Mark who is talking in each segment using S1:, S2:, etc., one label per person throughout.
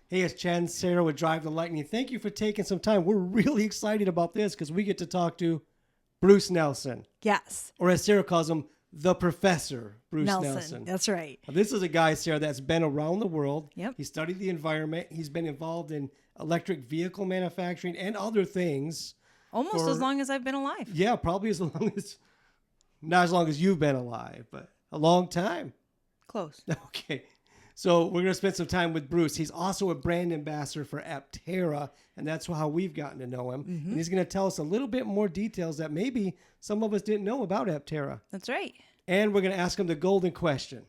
S1: Hey, it's Chad and Sarah with Drive the Lightning. Thank you for taking some time. We're really excited about this because we get to talk to Bruce Nelson.
S2: Yes.
S1: Or as Sarah calls him, the Professor Bruce Nelson.
S2: That's right.
S1: Now, this is a guy, Sarah, that's been around the world.
S2: Yep.
S1: He studied the environment. He's been involved in electric vehicle manufacturing and other things.
S2: Almost as long as I've been alive.
S1: Yeah, probably as long as, not as long as you've been alive, but a long time.
S2: Close.
S1: Okay. So we're going to spend some time with Bruce. He's also a brand ambassador for Aptera, and that's how we've gotten to know him. Mm-hmm. And he's going to tell us a little bit more details that maybe some of us didn't know about Aptera.
S2: That's right.
S1: And we're going to ask him the golden question.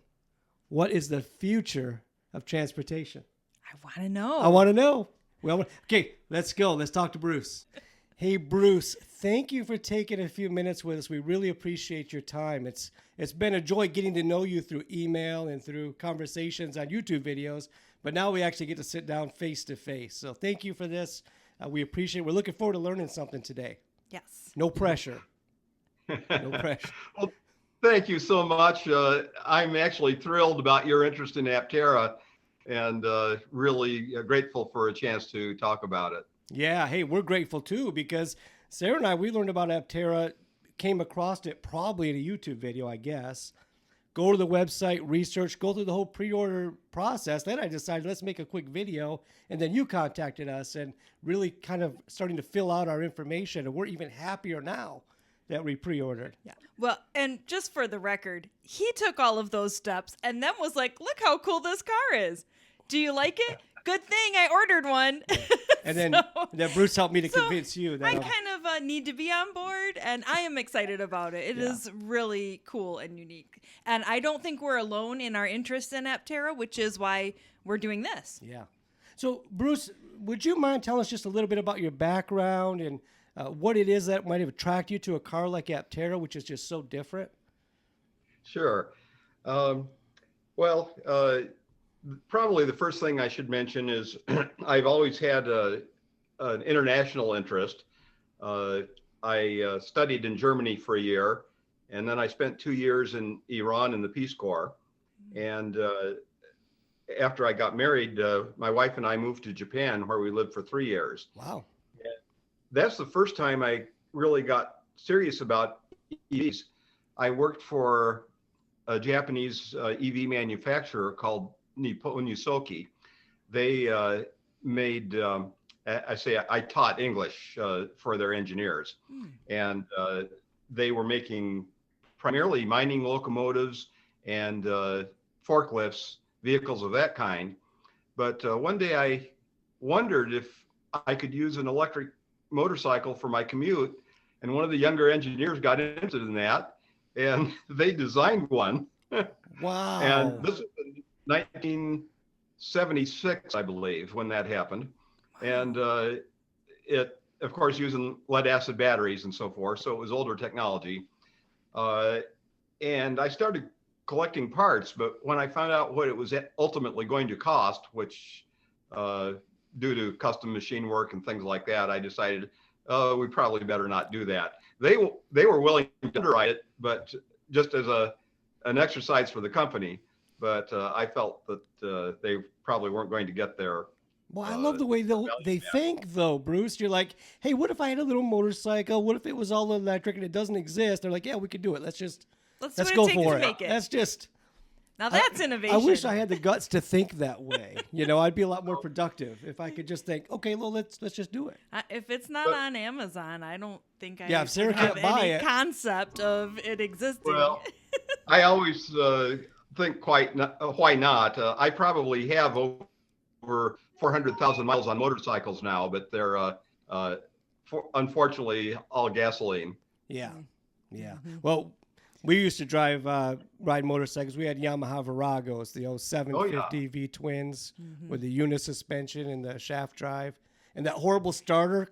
S1: What is the future of transportation?
S2: I want to know.
S1: I want to know. Well, okay, let's go. Let's talk to Bruce. Hey, Bruce, thank you for taking a few minutes with us. We really appreciate your time. It's been a joy getting to know you through email and through conversations on YouTube videos, but now we actually get to sit down face to face. So thank you for this. We appreciate it. We're looking forward to learning something today.
S2: Yes.
S1: No pressure. No pressure.
S3: Well, thank you so much. I'm actually thrilled about your interest in Aptera and really grateful for a chance to talk about it.
S1: Yeah, hey, we're grateful too because Sarah and I, we learned about Aptera, came across it probably in a YouTube video, I guess. Go to the website, research, go through the whole pre-order process. Then I decided let's make a quick video, and then you contacted us and really kind of starting to fill out our information, and we're even happier now that we pre-ordered.
S2: Yeah. Well, and just for the record, he took all of those steps and then was like, look how cool this car is. Do you like it? Good thing I ordered one.
S1: And then, then Bruce helped me to convince you that
S2: I kind of need to be on board, and I am excited about it. It is really cool and unique. And I don't think we're alone in our interest in Aptera, which is why we're doing this.
S1: Yeah. So, Bruce, would you mind telling us just a little bit about your background and what it is that might have attracted you to a car like Aptera, which is just so different?
S3: Sure. Probably the first thing I should mention is I've always had an international interest. I studied in Germany for a year, and then I spent 2 years in Iran in the Peace Corps. And after I got married, my wife and I moved to Japan, where we lived for 3 years.
S1: Wow.
S3: And that's the first time I really got serious about EVs. I worked for a Japanese EV manufacturer called Nippon Yusoki. They made, I taught English for their engineers. And they were making primarily mining locomotives and forklifts, vehicles of that kind. But one day I wondered if I could use an electric motorcycle for my commute. And one of the younger engineers got interested in that, and they designed one.
S1: Wow.
S3: And this is 1976, I believe, when that happened. And it, of course, using lead acid batteries and so forth. So it was older technology. And I started collecting parts, but when I found out what it was ultimately going to cost, which due to custom machine work and things like that, I decided we probably better not do that. They were willing to underwrite it, but just as an exercise for the company. But I felt that they probably weren't going to get there.
S1: Well, I love the way they think, though, Bruce. You're like, hey, what if I had a little motorcycle? What if it was all electric and it doesn't exist? They're like, yeah, we could do it. Let's go for it. That's just.
S2: Now that's innovation.
S1: I wish I had the guts to think that way. I'd be a lot more productive if I could just think, okay, well, let's just do it.
S2: If it's not on Amazon, I don't think I
S1: if Sarah
S2: have
S1: can't buy
S2: any
S1: it.
S2: Concept of it existing.
S3: Well, I always think why not? I probably have over 400,000 miles on motorcycles now, but they're unfortunately all gasoline.
S1: Yeah. Well, we used to ride motorcycles. We had Yamaha Viragos, the old 750 V twins with the uni suspension and the shaft drive, and that horrible starter.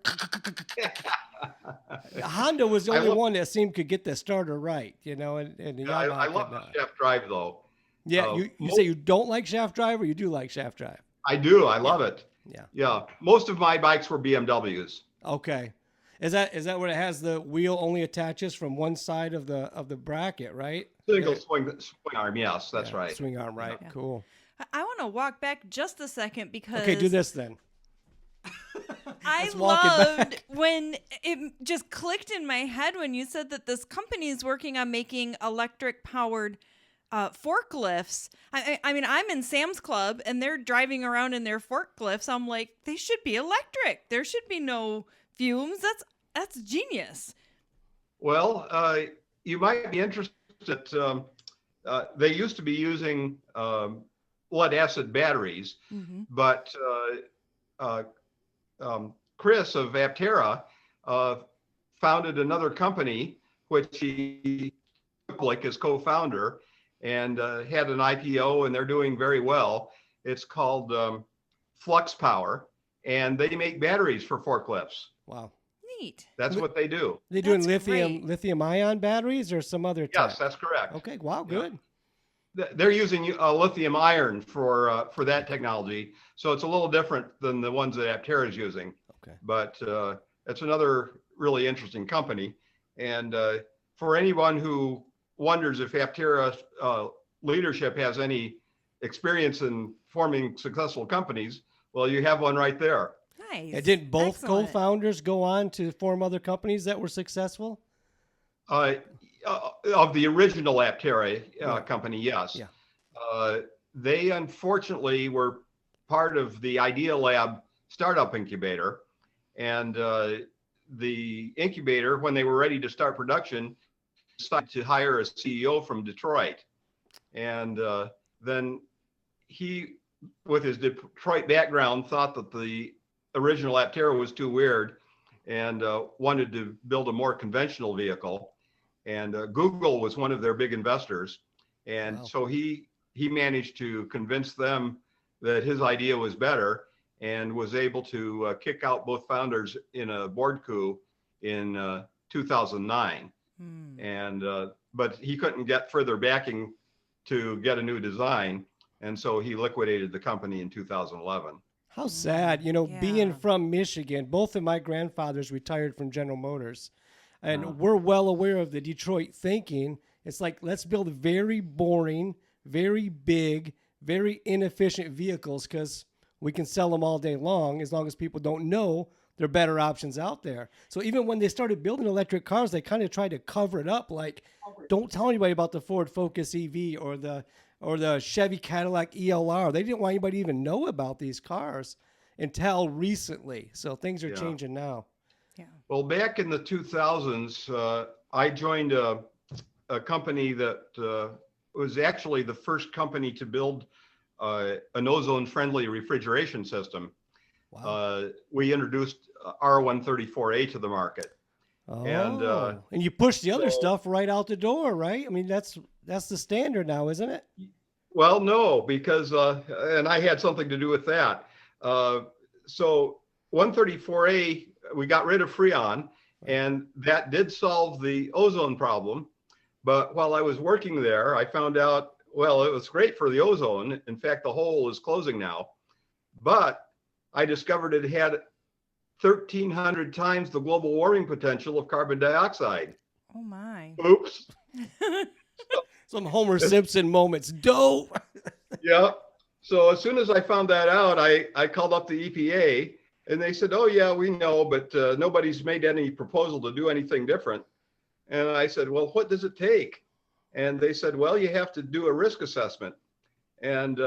S1: Honda was the only one that seemed could get the starter right, and the Yamaha.
S3: I love the shaft drive though.
S1: Yeah, you say you don't like shaft drive, or you do like shaft drive?
S3: I do. I love it.
S1: Yeah.
S3: Most of my bikes were BMWs.
S1: Okay. Is that what it has? The wheel only attaches from one side of the bracket, right?
S3: Single swing arm. Yes, that's right.
S1: Swing arm, right? Yeah. Cool.
S2: I want to walk back just a second because
S1: Okay, do this then.
S2: I
S1: Let's walk it
S2: loved
S1: back.
S2: when it just clicked in my head when you said that this company is working on making electric powered forklifts. I mean, I'm in Sam's Club and they're driving around in their forklifts. I'm like, they should be electric. There should be no fumes. That's genius.
S3: Well, you might be interested. They used to be using lead acid batteries, but Chris of Aptera founded another company, which he public as co-founder, and had an IPO, and they're doing very well. It's called Flux Power, and they make batteries for forklifts.
S1: Wow.
S2: Neat.
S3: That's what they do.
S1: They doing
S2: That's great.
S1: lithium ion batteries or some other type?
S3: Yes, that's correct.
S1: Okay. Wow.
S3: Yeah.
S1: Good.
S3: They're using lithium iron for that technology, so it's a little different than the ones that Aptera is using.
S1: Okay.
S3: But it's another really interesting company, and for anyone who wonders if Aptera leadership has any experience in forming successful companies, well, you have one right there.
S2: Nice.
S1: And didn't both
S2: Excellent.
S1: co-founders go on to form other companies that were successful?
S3: Of the original Aptera
S1: Right.
S3: company, yes.
S1: Yeah.
S3: They unfortunately were part of the Idea Lab startup incubator, and the incubator, when they were ready to start production, decided to hire a CEO from Detroit. And then he, with his Detroit background, thought that the original Aptera was too weird and wanted to build a more conventional vehicle. And Google was one of their big investors. And
S1: Wow.
S3: so he managed to convince them that his idea was better, and was able to kick out both founders in a board coup in 2009. And but he couldn't get further backing to get a new design, and so he liquidated the company in 2011.
S1: How sad, being
S2: Yeah.
S1: from Michigan, both of my grandfathers retired from General Motors, and
S3: Uh-huh.
S1: we're well aware of the Detroit thinking. It's like, let's build very boring, very big, very inefficient vehicles because we can sell them all day long as people don't know there are better options out there. So even when they started building electric cars, they kind of tried to cover it up, like, don't tell anybody about the Ford Focus EV or the Chevy Cadillac ELR. They didn't want anybody to even know about these cars until recently. So things are
S3: Yeah.
S1: changing now.
S2: Yeah.
S3: Well, back in the 2000s, I joined a company that was actually the first company to build an ozone-friendly refrigeration system.
S1: Wow.
S3: We introduced R134A to the market.
S1: And
S3: and,
S1: you push the other
S3: so-
S1: stuff right out the door, right? I mean, that's the standard now, isn't it?
S3: Well, no, because, and I had something to do with that. So 134A, we got rid of Freon, and that did solve the ozone problem. But while I was working there, I found out, well, it was great for the ozone. In fact, the hole is closing now. But I discovered it had 1,300 times the global warming potential of carbon dioxide.
S2: Oh my.
S3: Oops.
S1: Some Homer Simpson moments. Dope.
S3: Yeah. So as soon as I found that out, I called up the EPA, and they said, oh, yeah, we know, but nobody's made any proposal to do anything different. And I said, well, what does it take? And they said, well, you have to do a risk assessment. And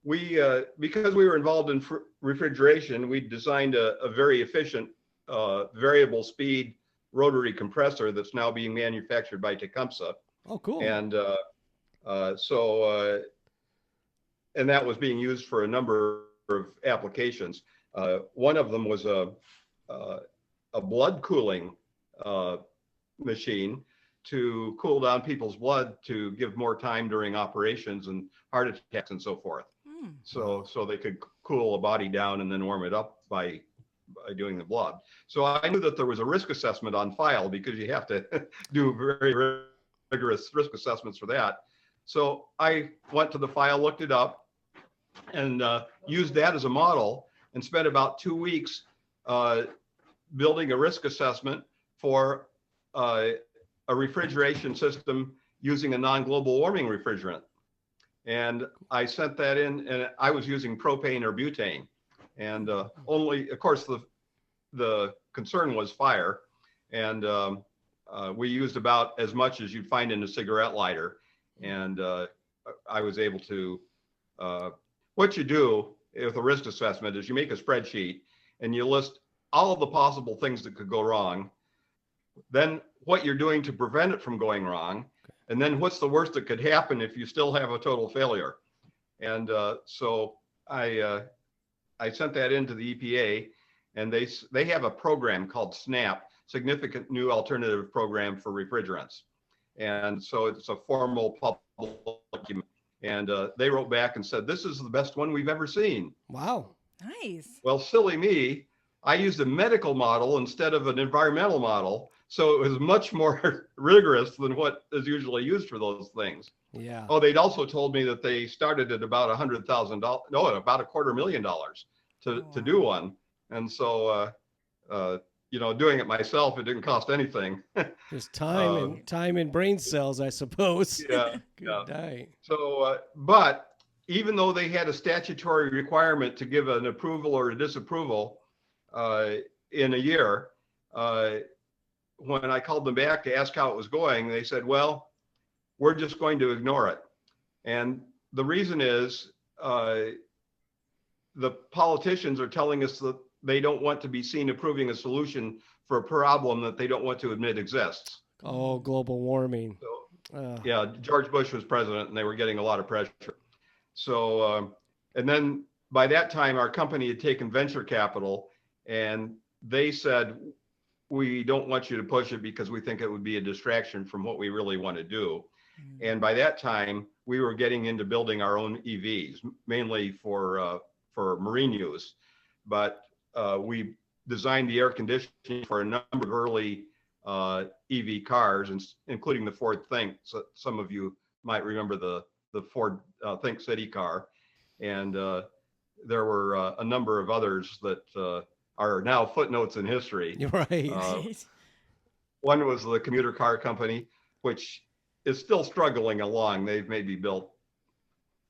S3: we, because we were involved in refrigeration, we designed a very efficient variable speed rotary compressor that's now being manufactured by Tecumseh.
S1: Oh, cool.
S3: And and that was being used for a number of applications. One of them was a blood cooling machine to cool down people's blood to give more time during operations and heart attacks and so forth. So they could cool a body down and then warm it up by doing the blood. So I knew that there was a risk assessment on file, because you have to do very rigorous risk assessments for that. So I went to the file, looked it up, and used that as a model, and spent about 2 weeks building a risk assessment for a refrigeration system using a non-global warming refrigerant. And I sent that in, and I was using propane or butane. And only, of course, the concern was fire. And we used about as much as you'd find in a cigarette lighter. And I was able to, what you do with a risk assessment is you make a spreadsheet and you list all of the possible things that could go wrong, then what you're doing to prevent it from going wrong, and then what's the worst that could happen if you still have a total failure. And so I sent that into the EPA, and they have a program called SNAP, Significant New Alternative Program for Refrigerants. And so it's a formal public document. And they wrote back and said, this is the best one we've ever seen.
S1: Wow.
S2: Nice.
S3: Well, silly me, I used a medical model instead of an environmental model. So it was much more rigorous than what is usually used for those things.
S1: Yeah.
S3: Oh, they'd also told me that they started at about $100,000, no, about $250,000 to do one. And so, doing it myself, it didn't cost anything.
S1: Just time and brain cells, I suppose.
S3: Yeah.
S1: Good night.
S3: So, but even though they had a statutory requirement to give an approval or a disapproval in a year, when I called them back to ask how it was going, they said, well, we're just going to ignore it. And the reason is the politicians are telling us that they don't want to be seen approving a solution for a problem that they don't want to admit exists.
S1: Oh, global warming.
S3: So, yeah, George Bush was president and they were getting a lot of pressure. So, and then by that time, our company had taken venture capital and they said, we don't want you to push it because we think it would be a distraction from what we really want to do. And by that time, we were getting into building our own EVs, mainly for marine use. But we designed the air conditioning for a number of early EV cars, including the Ford Think. So some of you might remember the Ford Think City car. And there were a number of others that are now footnotes in history.
S1: Right.
S3: One was the commuter car company, which is still struggling along. They've maybe built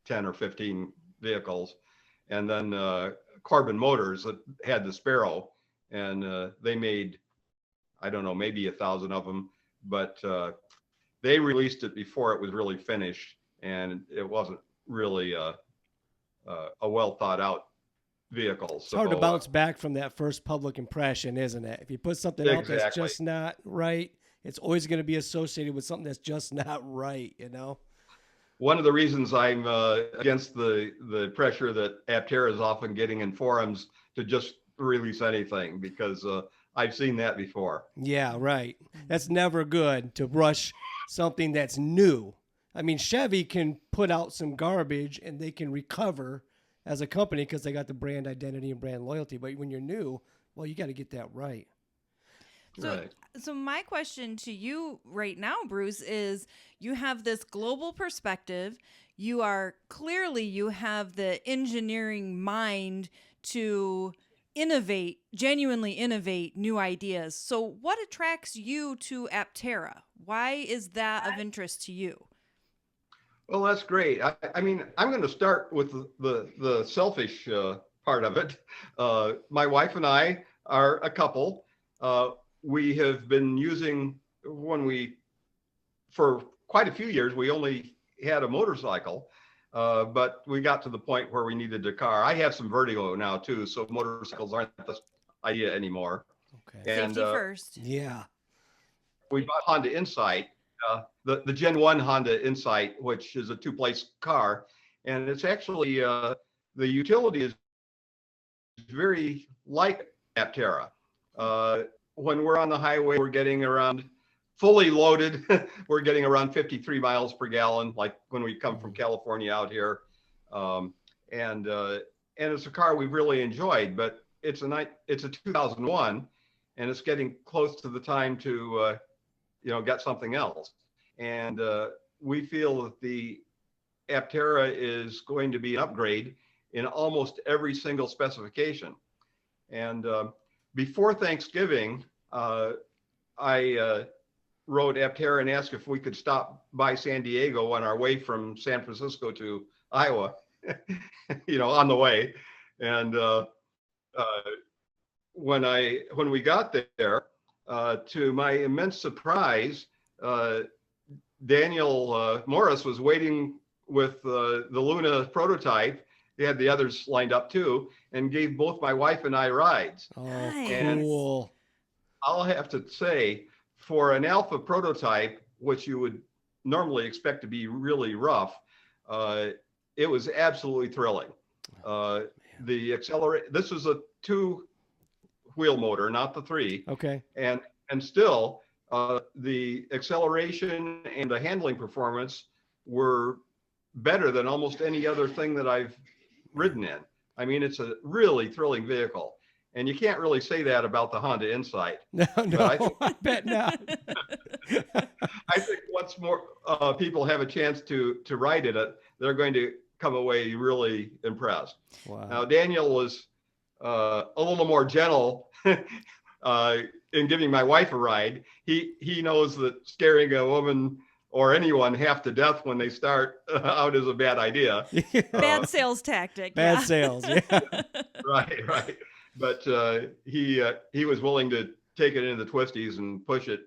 S3: 10 or 15 vehicles. And then Corbin Motors that had the Sparrow, and they made, I don't know, maybe 1,000 of them, but they released it before it was really finished, and it wasn't really a well thought out vehicle.
S1: It's hard to bounce back from that first public impression, isn't it? If you put something out that's just not right, it's always going to be associated with something that's just not right, One
S3: of the reasons I'm against the pressure that Aptera is often getting in forums to just release anything, because I've seen that before.
S1: Yeah, right. That's never good to rush something that's new. I mean, Chevy can put out some garbage and they can recover as a company because they got the brand identity and brand loyalty. But when you're new, well, you got to get that right.
S2: So my question to you right now, Bruce, is you have this global perspective. You have the engineering mind to genuinely innovate new ideas. So what attracts you to Aptera? Why is that of interest to you?
S3: Well, that's great. I mean, I'm going to start with the selfish part of it. My wife and I are a couple. We have been using, for quite a few years, we only had a motorcycle, but we got to the point where we needed a car. I have some vertigo now too, so motorcycles aren't the idea anymore.
S1: Okay.
S3: And,
S2: Safety first.
S1: Yeah.
S3: We bought Honda Insight, the Gen 1 Honda Insight, which is a two-place car. And it's actually, the utility is very like Aptera. When we're on the highway, we're getting around, fully loaded, we're getting around 53 miles per gallon, like when we come from California out here. And it's a car we've really enjoyed, but it's a 2001, and it's getting close to the time to get something else. And we feel that the Aptera is going to be an upgrade in almost every single specification. And before Thanksgiving, I wrote Aptera and asked if we could stop by San Diego on our way from San Francisco to Iowa, on the way. And uh, when we got there, to my immense surprise, Daniel Morris was waiting with the Luna prototype. He had the others lined up too, and gave both my wife and I rides.
S1: Oh,
S2: Nice.
S1: cool.
S3: I'll have to say, for an alpha prototype, which you would normally expect to be really rough, it was absolutely thrilling. The accelerate. This was a 2-wheel motor, not the 3.
S1: Okay.
S3: And still, the acceleration and the handling performance were better than almost any other thing that I've ridden in. I mean, it's a really thrilling vehicle. And you can't really say that about the Honda Insight.
S1: No, I bet not.
S3: I think once more people have a chance to ride it, they're going to come away really impressed.
S1: Wow.
S3: Now, Daniel was a little more gentle in giving my wife a ride. He knows that scaring a woman or anyone half to death when they start out is a bad idea.
S2: Bad sales tactic.
S1: Bad
S2: yeah.
S1: sales. Yeah.
S3: Right. But he was willing to take it into the twisties and push it.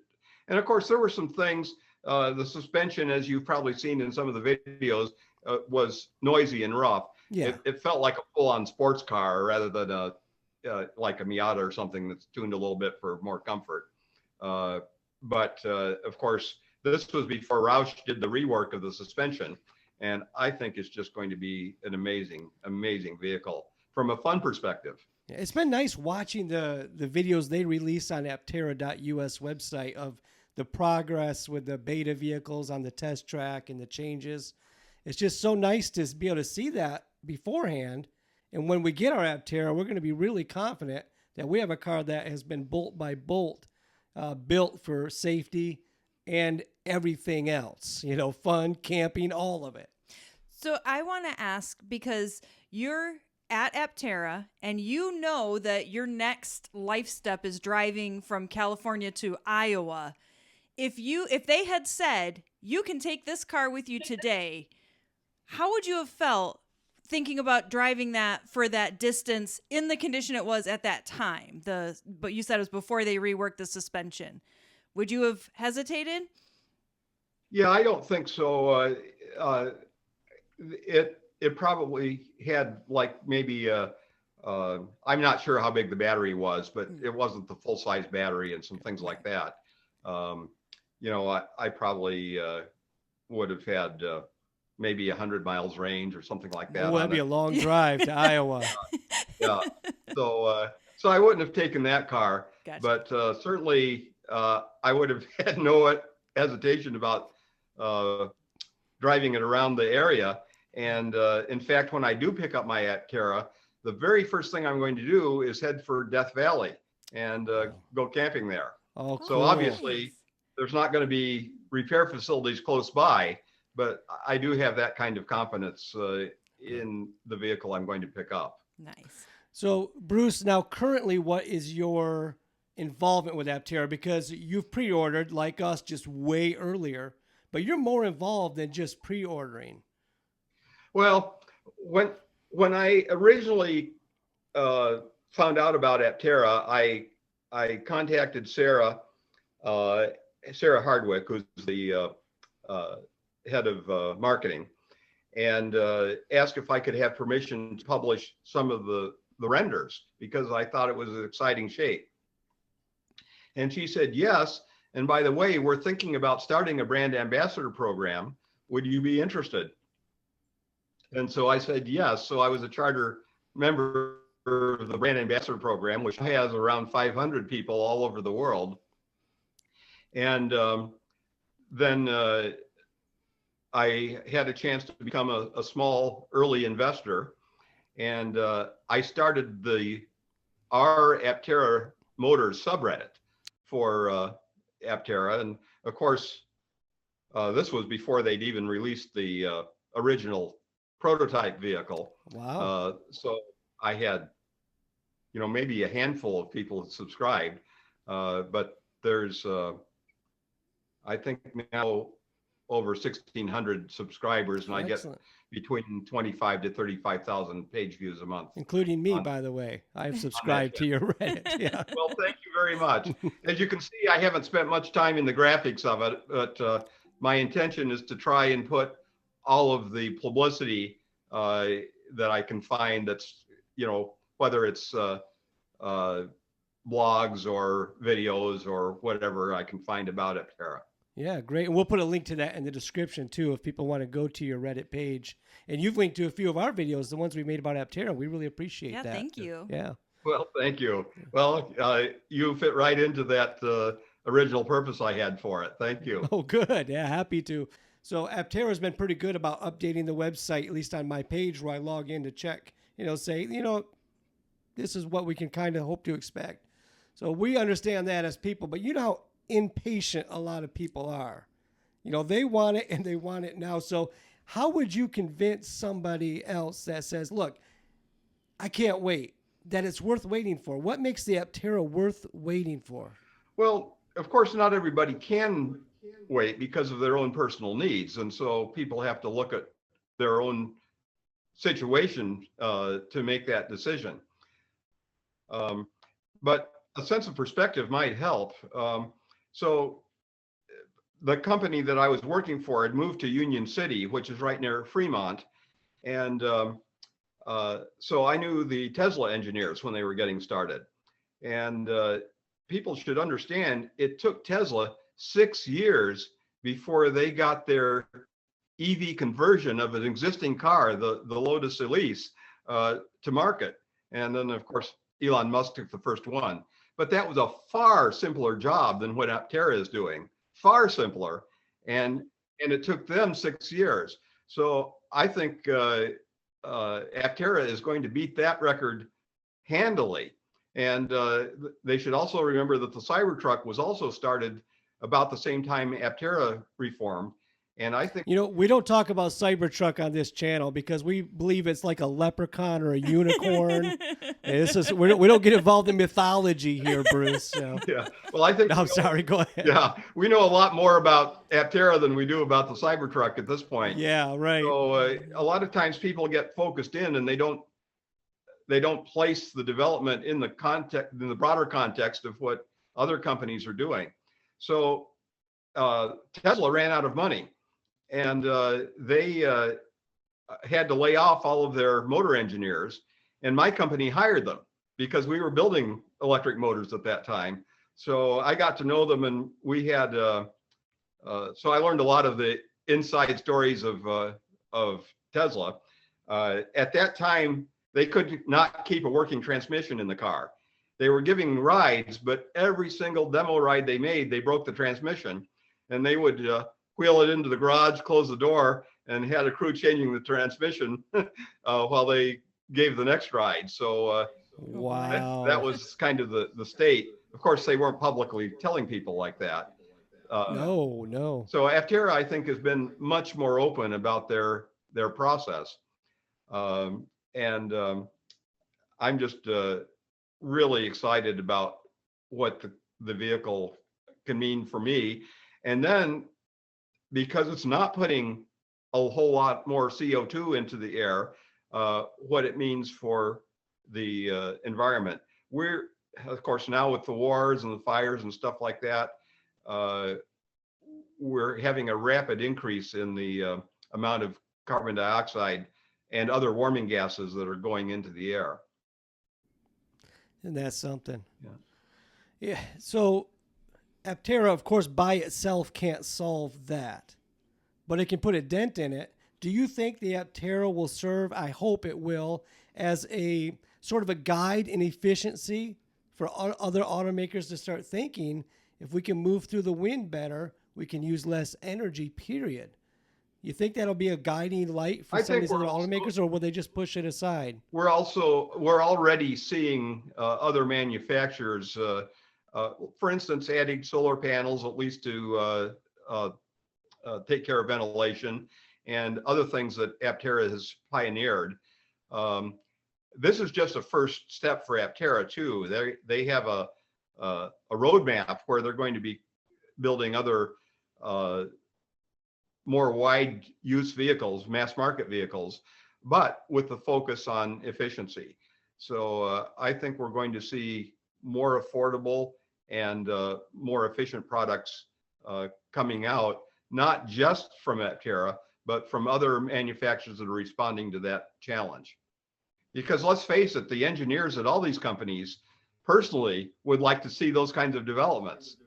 S3: And of course, there were some things. The suspension, as you've probably seen in some of the videos, was noisy and rough.
S1: Yeah.
S3: It felt like a full-on sports car rather than like a Miata or something that's tuned a little bit for more comfort. But of course, this was before Roush did the rework of the suspension. And I think it's just going to be an amazing, amazing vehicle from a fun perspective.
S1: It's been nice watching the videos they release on Aptera.us website of the progress with the beta vehicles on the test track and the changes. It's just so nice to be able to see that beforehand. And when we get our Aptera, we're going to be really confident that we have a car that has been bolt by bolt built for safety and everything else, fun, camping, all of it.
S2: So I want to ask, because you're at Aptera and you know that your next life step is driving from California to Iowa. If they had said, you can take this car with you today, how would you have felt thinking about driving that for that distance in the condition it was at that time? But you said it was before they reworked the suspension. Would you have hesitated?
S3: Yeah, I don't think so. It probably had like maybe I'm not sure how big the battery was, but it wasn't the full size battery and some things like that. I probably would have had maybe 100 miles range or something like that.
S1: Oh, that'd be a long drive to Iowa.
S3: Yeah. So I wouldn't have taken that car,
S2: Gotcha.
S3: but certainly I would have had no hesitation about driving it around the area. And in fact, when I do pick up my Aptera, the very first thing I'm going to do is head for Death Valley and go camping there.
S1: Oh,
S3: So
S1: cool.
S3: obviously, there's not going to be repair facilities close by, but I do have that kind of confidence in the vehicle I'm going to pick up.
S2: Nice.
S1: So, Bruce, now currently, what is your involvement with Aptera? Because you've pre-ordered, like us, just way earlier, but you're more involved than just pre-ordering.
S3: Well, when I originally found out about Aptera, I contacted Sarah Hardwick, who's the head of marketing, and asked if I could have permission to publish some of the renders because I thought it was an exciting shape. And she said yes. And by the way, we're thinking about starting a brand ambassador program. Would you be interested? And so I said yes. So I was a charter member of the brand ambassador program, which has around 500 people all over the world. And then I had a chance to become a small early investor. And I started our Aptera Motors subreddit for Aptera. And of course, this was before they'd even released the original prototype vehicle.
S1: Wow.
S3: So I had, maybe a handful of people that subscribed, but there's I think now over 1,600 subscribers, and I get
S1: Excellent.
S3: between 25 to 35,000 page views a month.
S1: Including me,
S3: on-
S1: by the way. I've
S3: that
S1: subscribed to your Reddit. Yeah.
S3: Well, thank you very much. As you can see, I haven't spent much time in the graphics of it, but my intention is to try and put all of the publicity that I can find that's, whether it's blogs or videos or whatever I can find about Aptera.
S1: Yeah, great. And we'll put a link to that in the description too if people want to go to your Reddit page. And you've linked to a few of our videos, the ones we made about Aptera. We really appreciate that.
S2: Yeah, thank you.
S1: Yeah.
S3: Well, thank you. Well, you fit right into that original purpose I had for it. Thank you.
S1: Oh, good. Yeah, happy to. So Aptera has been pretty good about updating the website, at least on my page where I log in to check, say, this is what we can kind of hope to expect. So we understand that as people, but you know how impatient a lot of people are. They want it and they want it now. So how would you convince somebody else that says, look, I can't wait, that it's worth waiting for? What makes the Aptera worth waiting for?
S3: Well, of course, not everybody can wait because of their own personal needs. And so people have to look at their own situation to make that decision. But a sense of perspective might help. So the company that I was working for had moved to Union City, which is right near Fremont. And so I knew the Tesla engineers when they were getting started. And people should understand it took Tesla 6 years before they got their EV conversion of an existing car, the Lotus Elise, to market. And then, of course, Elon Musk took the first one. But that was a far simpler job than what Aptera is doing, far simpler. And it took them 6 years. So I think Aptera is going to beat that record handily. And they should also remember that the Cybertruck was also started about the same time Aptera reformed. And I think,
S1: we don't talk about Cybertruck on this channel because we believe it's like a leprechaun or a unicorn. And we don't get involved in mythology here, Bruce. So.
S3: Yeah. Well, I think.
S1: No, I'm sorry. Go ahead.
S3: Yeah, we know a lot more about Aptera than we do about the Cybertruck at this point.
S1: Yeah, right.
S3: So a lot of times people get focused in and they don't place the development in the broader context of what other companies are doing. So Tesla ran out of money. And they had to lay off all of their motor engineers, and my company hired them because we were building electric motors at that time. So I got to know them, and we had. So I learned a lot of the inside stories of Tesla. At that time, they could not keep a working transmission in the car. They were giving rides, but every single demo ride they made, they broke the transmission, and they would. Wheel it into the garage, close the door, and had a crew changing the transmission while they gave the next ride. So
S1: wow,
S3: that was kind of the state. Of course, they weren't publicly telling people like that.
S1: No.
S3: So Aptera, I think, has been much more open about their process. I'm just really excited about what the vehicle can mean for me. And then, because it's not putting a whole lot more CO2 into the air, what it means for the environment. We're, of course, now with the wars and the fires and stuff like that, we're having a rapid increase in the amount of carbon dioxide and other warming gases that are going into the air.
S1: And that's something.
S3: Yeah.
S1: Yeah. So Aptera, of course, by itself can't solve that, but it can put a dent in it. Do you think the Aptera will serve, I hope it will, as a sort of a guide in efficiency for other automakers to start thinking, if we can move through the wind better, we can use less energy, period? You think that'll be a guiding light for some of these other automakers, or will they just push it aside?
S3: We're already seeing other manufacturers, for instance, adding solar panels, at least to take care of ventilation and other things that Aptera has pioneered. This is just a first step for Aptera too. They have a roadmap where they're going to be building other more wide use vehicles, mass market vehicles, but with the focus on efficiency. So I think we're going to see more affordable and more efficient products coming out, not just from Aptera, but from other manufacturers that are responding to that challenge. Because let's face it, the engineers at all these companies personally would like to see those kinds of developments.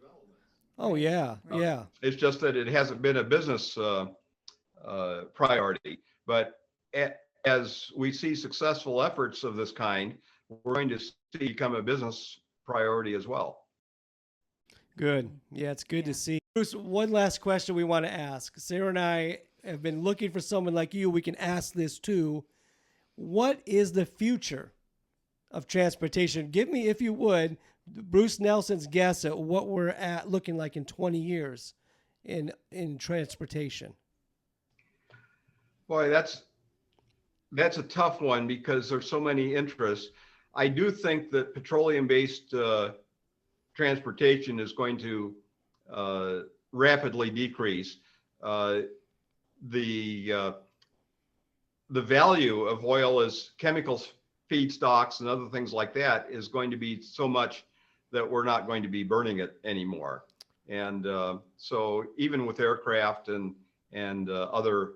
S1: Oh yeah, yeah.
S3: It's just that it hasn't been a business priority. But as we see successful efforts of this kind, we're going to see become a business priority as well.
S1: Good. Yeah, it's good to see. Bruce, one last question we want to ask. Sarah and I have been looking for someone like you. We can ask this too. What is the future of transportation? Give me, if you would, Bruce Nelson's guess at what we're at looking like in 20 years in transportation.
S3: Boy, that's a tough one because there's so many interests. I do think that petroleum-based transportation is going to rapidly decrease. The value of oil as chemicals, feedstocks, and other things like that is going to be so much that we're not going to be burning it anymore. And so even with aircraft and other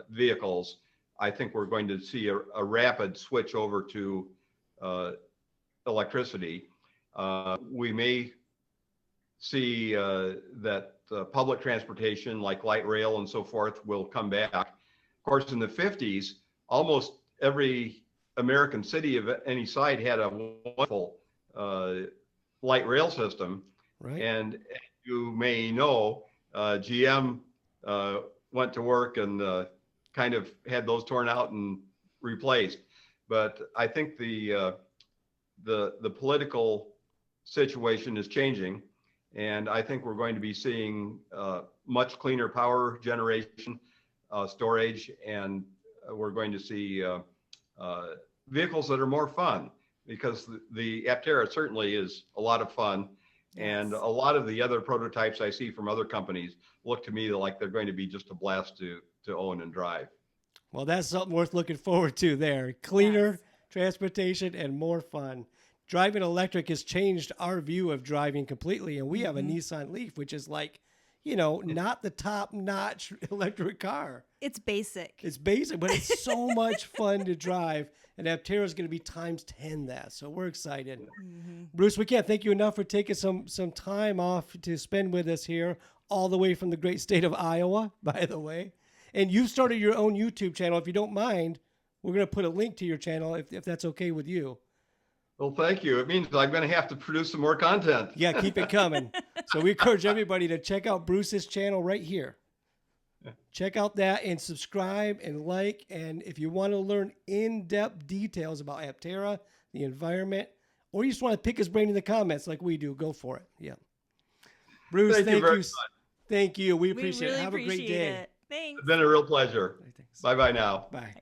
S3: vehicles, I think we're going to see a rapid switch over to electricity. We may see that public transportation like light rail and so forth will come back. Of course, in the 50s, almost every American city of any size had a wonderful light rail system.
S1: Right.
S3: And as you may know, GM went to work and kind of had those torn out and replaced. But I think the political situation is changing, and I think we're going to be seeing much cleaner power generation, storage, and we're going to see vehicles that are more fun, because the Aptera certainly is a lot of fun. And a lot of the other prototypes I see from other companies look to me like they're going to be just a blast to own and drive.
S1: Well, that's something worth looking forward to there. Cleaner transportation and more fun. Driving electric has changed our view of driving completely. And we have a Nissan Leaf, which is like, not the top-notch electric car.
S2: It's basic.
S1: It's basic, but it's so much fun to drive. And Aptera is going to be times 10 that. So we're excited. Bruce, we can't thank you enough for taking some time off to spend with us here, all the way from the great state of Iowa, by the way. And you've started your own YouTube channel. If you don't mind, we're going to put a link to your channel if that's okay with you.
S3: Well, thank you. It means I'm going to have to produce some more content.
S1: Yeah, keep it coming. So we encourage everybody to check out Bruce's channel right here. Check out that and subscribe and like. And if you want to learn in-depth details about Aptera, the environment, or you just want to pick his brain in the comments like we do, go for it. Yeah. Bruce, thank you very much. Thank you. We appreciate it. Have a great day.
S2: Thanks.
S3: It's been a real pleasure.
S1: Thanks.
S3: Bye-bye now.
S1: Bye.